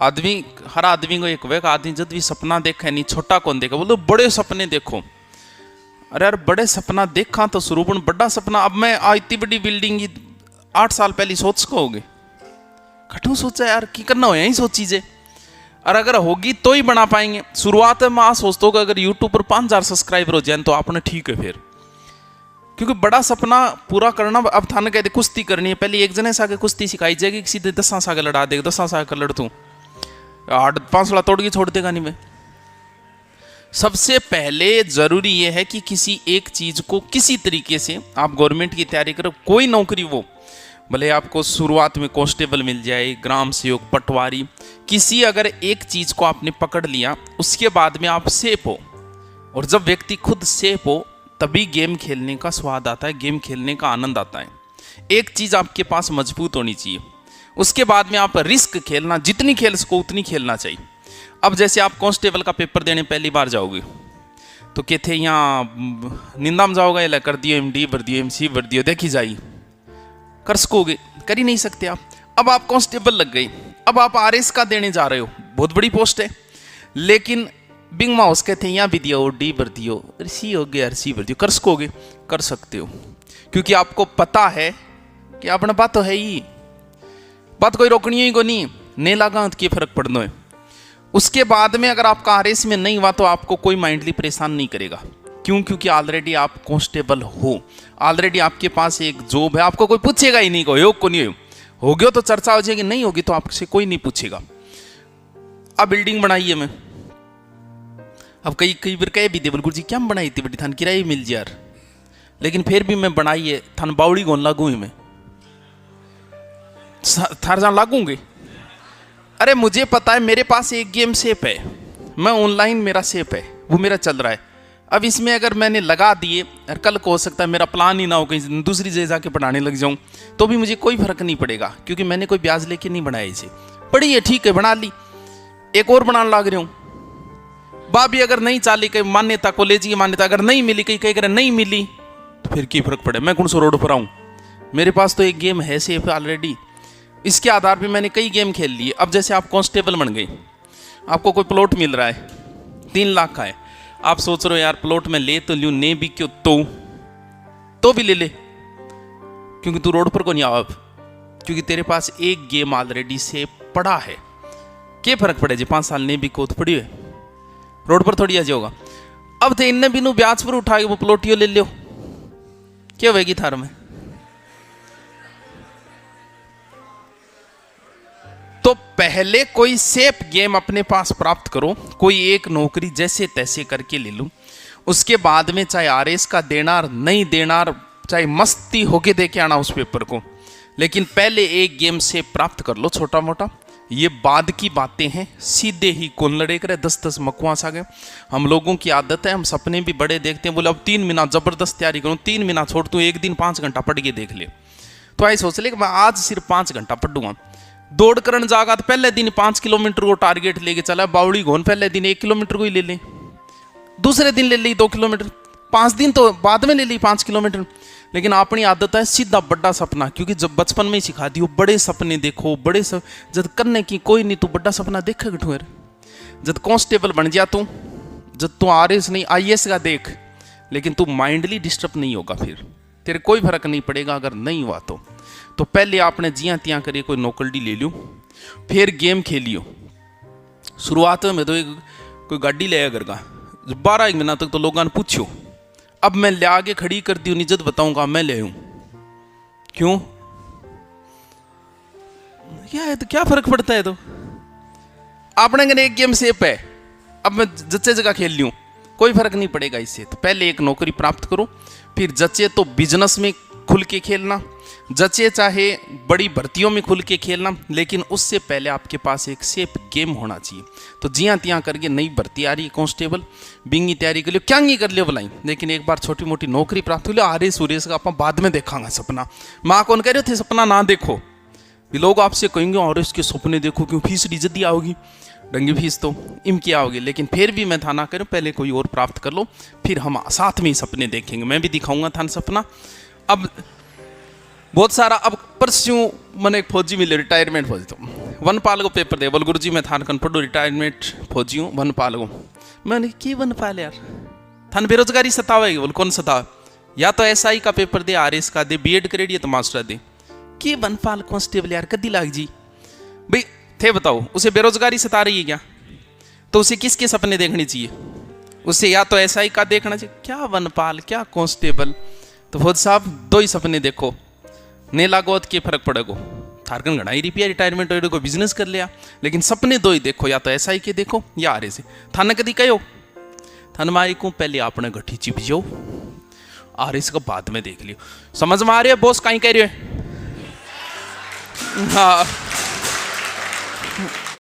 आदमी, हर आदमी को एक वेक आदमी जब भी सपना देखा नहीं, छोटा कौन देखा, बोलो बड़े सपने देखो। अरे यार बड़े सपना देखा तो स्वरूपन बड़ा सपना। अब मैं इतनी बड़ी बिल्डिंग 8 साल पहले सोच को होगे, कठू सोचा यार की करना हो यही सोची जे, और अगर होगी तो ही बना पाएंगे। शुरुआत में आ सोचता हूँ अगर यूट्यूब पर 5000 सब्सक्राइबर हो जाए तो आपने ठीक है फिर, क्योंकि बड़ा सपना पूरा करना। अब थाने कहते कुश्ती करनी है, पहले एक जने से आगे कुश्ती सिखाई जाएगी, सीधे 10 से आगे लड़ा देगा, 10 से आगे लड़ तू 8-5 तोड़ के छोड़ देगा नहीं मैं। सबसे पहले जरूरी यह है कि किसी एक चीज को किसी तरीके से आप गवर्नमेंट की तैयारी करो, कोई नौकरी वो भले आपको शुरुआत में कांस्टेबल मिल जाए, ग्राम सेवक, पटवारी, किसी अगर एक चीज को आपने पकड़ लिया उसके बाद में आप सेफ हो। और जब व्यक्ति खुद सेफ हो तभी गेम खेलने का स्वाद आता है, गेम खेलने का आनंद आता है। एक चीज आपके पास मजबूत होनी चाहिए, उसके बाद में आप रिस्क खेलना, जितनी खेल सको उतनी खेलना चाहिए। अब जैसे आप कांस्टेबल का पेपर देने पहली बार जाओगे तो कहते यहाँ निंदा में जाओगे, या कर दियो MD भर दियो, MC भर दियो, देखी जाइए कर सकोगे, कर ही नहीं सकते आप। अब आप कांस्टेबल लग गई, अब आप RS का देने जा रहे हो, बहुत बड़ी पोस्ट है, लेकिन बिंग माउस कहते हैं यहाँ भी दियो, D भर दियो, C हो गया, RC भर दियो, कर सकोगे, कर सकते हो, क्योंकि आपको पता है कि अपना बात तो है ही, बात कोई रोकनी ही को नहीं, नहीं लगा तो क्या फर्क पड़ना है। उसके बाद में अगर आपका RS में नहीं हुआ तो आपको कोई माइंडली परेशान नहीं करेगा, क्यों? क्योंकि ऑलरेडी आप कांस्टेबल हो, ऑलरेडी आपके पास एक जॉब है, आपको कोई पूछेगा ही नहीं, योग को नहीं हो गया तो चर्चा हो जाएगी, नहीं होगी तो आपसे कोई नहीं पूछेगा। अब बिल्डिंग बनाई है मैं, अब कई बार कहे भी दे गुरु जी क्या बनाई थी बड़ी, थान किराए मिल जाए यार, लेकिन फिर भी मैं बनाई है, थान बावड़ी गोन लागू ही मैं थार जहां लागूंगे। अरे मुझे पता है मेरे पास एक गेम सेप है, मैं ऑनलाइन मेरा सेप है, वो मेरा चल रहा है। अब इसमें अगर मैंने लगा दिए और कल को हो सकता है मेरा प्लान ही ना हो, कहीं दूसरी जगह जाके पढ़ाने लग जाऊं तो भी मुझे कोई फर्क नहीं पड़ेगा, क्योंकि मैंने कोई ब्याज लेके नहीं बनाया इसे। पढ़ी है ठीक है, बना ली, एक और बनाने लग रहा हूं। बाबी अगर नहीं चाली, कहीं मान्यता कॉलेज की मान्यता अगर नहीं मिली, कहीं कहीं नहीं मिली तो फिर क्या फर्क पड़े, मैं कौन सा रोड पर आऊं, मेरे पास तो एक गेम है सेफ ऑलरेडी। इसके आधार पे मैंने कई गेम खेल लिए। अब जैसे आप कांस्टेबल बन गए, आपको कोई प्लॉट मिल रहा है 3 लाख का है, आप सोच रहे हो यार प्लॉट में ले तो लूं, नहीं भी क्यों तो भी ले ले, क्योंकि तू रोड पर को नहीं आओ, क्योंकि तेरे पास एक गेम ऑलरेडी से पड़ा है। क्या फर्क पड़े जी 5 साल नहीं भी को तो पड़ी है, रोड पर थोड़ी आ जाओगा। अब थे इन्हें बिनू ब्याज पर उठा के वो प्लॉटियो ले लो, क्या होगी थार में। तो पहले कोई सेफ गेम अपने पास प्राप्त करो, कोई एक नौकरी जैसे तैसे करके ले लूं, उसके बाद में चाहे RS का देना नहीं देना, चाहे मस्ती होके दे के आना उस पेपर को, लेकिन पहले एक गेम से प्राप्त कर लो छोटा मोटा। ये बाद की बातें हैं, सीधे ही कौन लड़े करे, 10-10 मकवास आ गए। हम लोगों की आदत है, हम सपने भी बड़े देखते हैं, बोले अब 3 महीना जबरदस्त तैयारी करूं, 3 महीना छोड़ तू, एक दिन 5 घंटा पढ़ के देख ले। तो ऐसे सोच ले कि मैं आज सिर्फ 5 घंटा पढ़ूंगा। दौड़ करन जागा तो पहले दिन 5 किलोमीटर को टारगेट लेके चला, बावड़ी घोन पहले दिन 1 किलोमीटर को ही ले ले, दूसरे दिन ले ली 2 किलोमीटर, 5 दिन तो बाद में ले ली 5 किलोमीटर। लेकिन अपनी आदत है सीधा बड़ा सपना, क्योंकि जब बचपन में ही सिखा दियो बड़े सपने देखो, बड़े जब करने की कोई नहीं, तू बड़ा सपना देखे गठू यार। जब कांस्टेबल बन जा तू, जब तू RS नहीं IS का देख, लेकिन तू माइंडली डिस्टर्ब नहीं होगा, फिर तेरे कोई फर्क नहीं पड़ेगा अगर नहीं हुआ तो पहले आपने जियां तियां करिए कोई नौकरी ले लियो, फिर गेम खेलियो। शुरुआत में तो कोई गाड़ी ले घर का 12 महीना तक तो लोगों ने पूछो, अब मैं ले आगे खड़ी कर दी निजत बताऊंगा मैं ले आऊं, क्यों क्या है तो क्या फर्क पड़ता है। तो आपने कहने एक गेम सेफ है, अब मैं जच्चे जगह खेल लियूं, कोई फर्क नहीं पड़ेगा इससे। तो पहले एक नौकरी प्राप्त करो, फिर जच्चे तो बिजनेस में खुल के खेलना, जचे चाहे बड़ी भर्तियों में खुल के खेलना, लेकिन उससे पहले आपके पास एक सेफ गेम होना चाहिए। तो जियां तियां करके नई भर्ती आ रही है कांस्टेबल, बिंगी तैयारी कर लियो, क्या नहीं कर लियो बुलाई, लेकिन एक बार छोटी मोटी नौकरी प्राप्त हो लियो। RS का आप बाद में देखांगा सपना। माँ कौन कह रहे थे सपना ना देखो, लोग आपसे कहेंगे RS के सपने देखो, क्यों फीस जल्दी आओगी, डंगी फीस तो इनकी आओगी। लेकिन फिर भी मैं था ना करूँ, पहले कोई और प्राप्त कर लो, फिर हम साथ में ही सपने देखेंगे, मैं भी दिखाऊंगा था सपना। अब बहुत सारा। अब परस्यों मैंने एक फौजी मिले, रिटायरमेंट फौजी, तो वनपाल को पेपर दे, बोल गुरुजी मैं थान कन पढ़ू रिटायरमेंट फौजी हूँ वनपाल को। मैंने की वनपाल यार, थान बेरोजगारी सतावेगी? बोल कौन सतावे? या तो SI का पेपर दे, RS का दे, BEd करेडिए तो मास्टर दे, कि वनपाल कांस्टेबल यार कदी लाग जी भाई थे। बताओ उसे बेरोजगारी सता रही है क्या? तो उसे किसके सपने देखने चाहिए? उसे या तो SI का देखना चाहिए, क्या वनपाल क्या कांस्टेबल। तो फौज साहब दो ही सपने देखो, ने लागोत के फर्क पड़ेगो। थारकन घना ही रिपिया रिटायरमेंट हो को बिजनेस कर लिया, लेकिन सपने दो ही देखो, या तो SI के देखो या RS से। थाने कदी कहो थान माई को पहले आपने गठी चिप जाओ, RS का बाद में देख लियो। समझ में आ रही है बॉस कहीं कह रहे हो? हाँ